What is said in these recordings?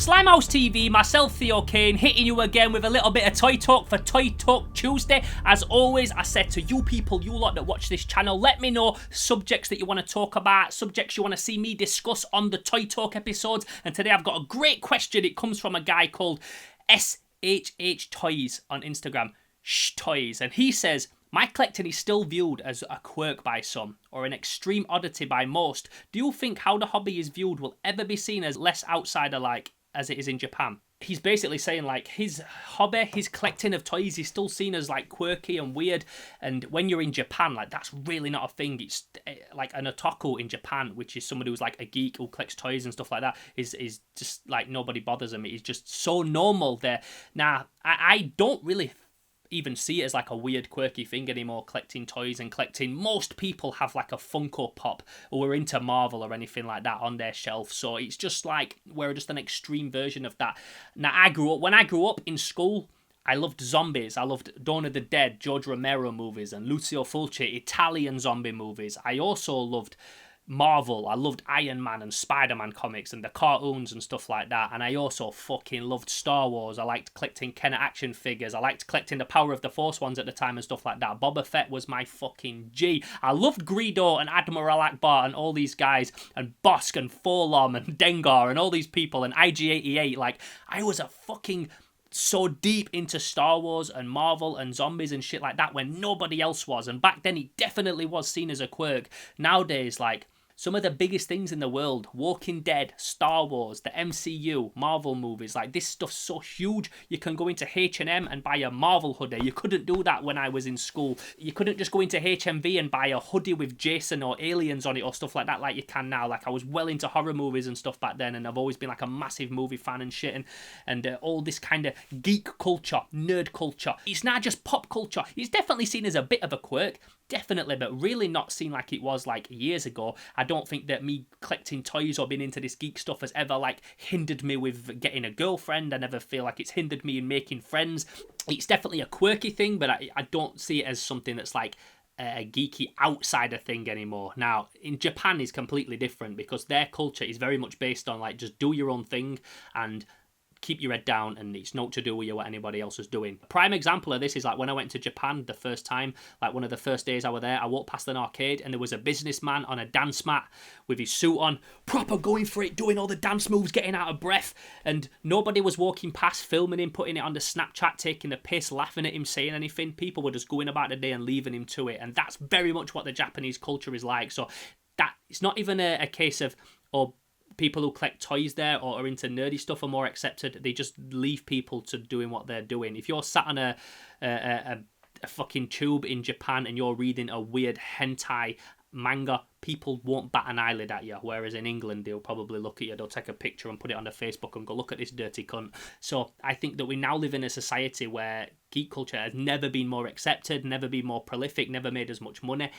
Slimehouse TV, myself Theo Kane, hitting you again with a little bit of Toy Talk for Toy Talk Tuesday. As always, I said to you people, you lot that watch this channel, let me know subjects that you want to talk about, subjects you want to see me discuss on the Toy Talk episodes. And today I've got a great question. It comes from a guy called SHH Toys on Instagram, Toys, and he says, my collecting is still viewed as a quirk by some, or an extreme oddity by most. Do you think how the hobby is viewed will ever be seen as less outsider-like as it is in Japan? He's basically saying, like, his hobby, his collecting of toys is still seen as, like, quirky and weird. And when you're in Japan, like, that's really not a thing. It's like an otaku in Japan, which is somebody who's, like, a geek who collects toys and stuff like that, is just, like, nobody bothers him. It's just so normal there. Now, I don't really even see it as like a weird quirky thing anymore, collecting toys and collecting. Most people have like a Funko Pop or are into Marvel or anything like that on their shelf, so it's just like we're just an extreme version of that. Now when I grew up in school, I loved zombies. I loved Dawn of the Dead, George Romero movies, and Lucio Fulci, Italian zombie movies. I also loved Marvel. I loved Iron Man and Spider-Man comics and the cartoons and stuff like that. And I also fucking loved Star Wars. I liked collecting Kenner action figures. I liked collecting the Power of the Force ones at the time and stuff like that. Boba Fett was my fucking G. I loved Greedo and Admiral Akbar and all these guys, and Bosk and Forlom and Dengar and all these people, and IG-88. Like, I was a fucking so deep into Star Wars and Marvel and zombies and shit like that when nobody else was. And back then it definitely was seen as a quirk. Nowadays, like, some of the biggest things in the world, Walking Dead, Star Wars, the MCU, Marvel movies, like, this stuff's so huge, you can go into H&M and buy a Marvel hoodie. You couldn't do that when I was in school. You couldn't just go into HMV and buy a hoodie with Jason or aliens on it or stuff like that like you can now. Like, I was well into horror movies and stuff back then, and I've always been like a massive movie fan and shit, and all this kind of geek culture, nerd culture. It's not just pop culture. It's definitely seen as a bit of a quirk, definitely, but really not seen like it was like years ago. I don't think that me collecting toys or being into this geek stuff has ever like hindered me with getting a girlfriend. I never feel like it's hindered me in making friends. It's definitely a quirky thing, but I don't see it as something that's like a geeky outsider thing anymore. Now, in Japan is completely different because their culture is very much based on like just do your own thing and keep your head down, and it's not to do with what anybody else is doing. A prime example of this is like when I went to Japan the first time, like one of the first days I was there, I walked past an arcade and there was a businessman on a dance mat with his suit on, proper going for it, doing all the dance moves, getting out of breath, and nobody was walking past, filming him, putting it on the Snapchat, taking the piss, laughing at him, saying anything. People were just going about the day and leaving him to it, and that's very much what the Japanese culture is like. So that it's not even a case of, oh, people who collect toys there or are into nerdy stuff are more accepted. They just leave people to doing what they're doing. If you're sat on a fucking tube in Japan and you're reading a weird hentai manga, people won't bat an eyelid at you, whereas in England they'll probably look at you, they'll take a picture and put it on their Facebook and go, look at this dirty cunt. So I think that we now live in a society where geek culture has never been more accepted, never been more prolific, never made as much money.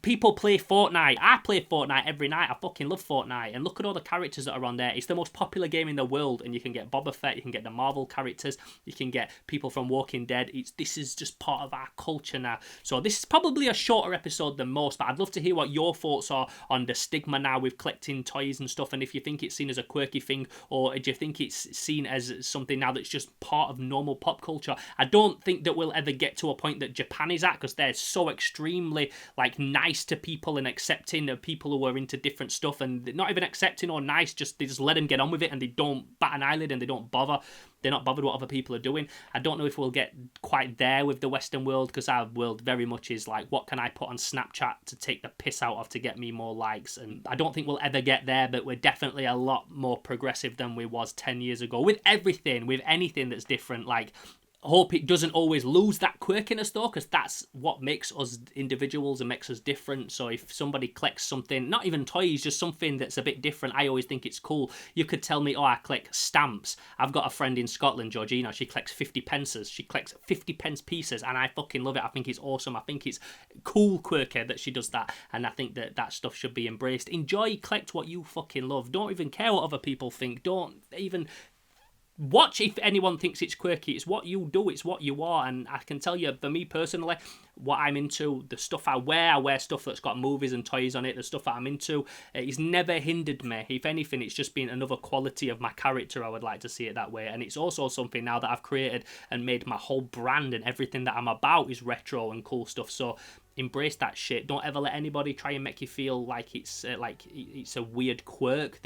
People play Fortnite. I play Fortnite every night. I fucking love Fortnite, and look at all the characters that are on there. It's the most popular game in the world, and you can get Boba Fett, you can get the Marvel characters, you can get people from Walking Dead. This is just part of our culture now. So this is probably a shorter episode than most, but I'd love to hear what your thoughts are on the stigma now with collecting toys and stuff, and if you think it's seen as a quirky thing, or do you think it's seen as something now that's just part of normal pop culture. I don't think that we'll ever get to a point that Japan is at, because they're so extremely like nice to people and accepting of people who are into different stuff, and not even accepting or nice, they just let them get on with it, and they don't bat an eyelid and they don't bother. They're not bothered what other people are doing. I don't know if we'll get quite there with the Western world, because our world very much is like, what can I put on Snapchat to take the piss out of to get me more likes? And I don't think we'll ever get there, but we're definitely a lot more progressive than we was 10 years ago with everything, with anything that's different. Like, hope it doesn't always lose that quirkiness though, because that's what makes us individuals and makes us different. So if somebody collects something, not even toys, just something that's a bit different, I always think it's cool. You could tell me, oh, I collect stamps. I've got a friend in Scotland, Georgina, she collects 50 pences. She collects 50 pence pieces, and I fucking love it. I think it's awesome. I think it's cool, quirky that she does that, and I think that stuff should be embraced. Enjoy, collect what you fucking love. Don't even care what other people think. Don't even watch if anyone thinks it's quirky. It's what you do, it's what you are. And I can tell you, for me personally, what I'm into, the stuff I wear stuff that's got movies and toys on it, the stuff that I'm into, it's never hindered me. If anything, it's just been another quality of my character. I would like to see it that way. And it's also something now that I've created and made my whole brand, and everything that I'm about is retro and cool stuff. So embrace that shit. Don't ever let anybody try and make you feel like it's a weird quirk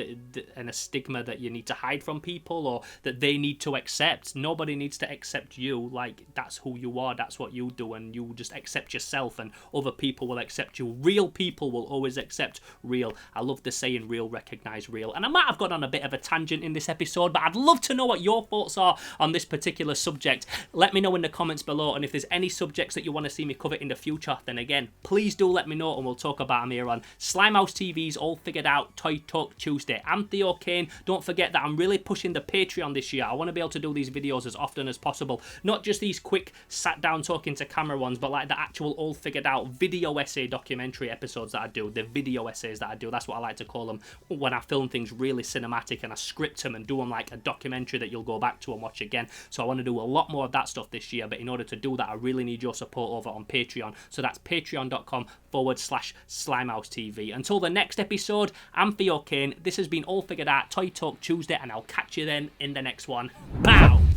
and a stigma that you need to hide from people, or that they need to accept. Nobody needs to accept you. Like, that's who you are, that's what you do, and you just accept yourself, and other people will accept you. Real people will always accept real. I love the saying, real recognize real. And I might have gone on a bit of a tangent in this episode, but I'd love to know what your thoughts are on this particular subject. Let me know in the comments below, and if there's any subjects that you want to see me cover in the future, then again, please do let me know, and we'll talk about them here on Slimehouse TV's All Figured Out Toy Talk Tuesday. I'm Theo Kane. Don't forget that I'm really pushing the Patreon this year. I want to be able to do these videos as often as possible. Not just these quick sat down talking to camera ones, but like the actual All Figured Out video essay documentary episodes that I do, the video essays that I do. That's what I like to call them, when I film things really cinematic and I script them and do them like a documentary that you'll go back to and watch again. So I want to do a lot more of that stuff this year, but in order to do that, I really need your support over on Patreon. So that's patreon.com/Slimehouse TV. Until the next episode, I'm Theo Kane. This has been All Figured Out Toy Talk Tuesday, and I'll catch you then in the next one. Pow!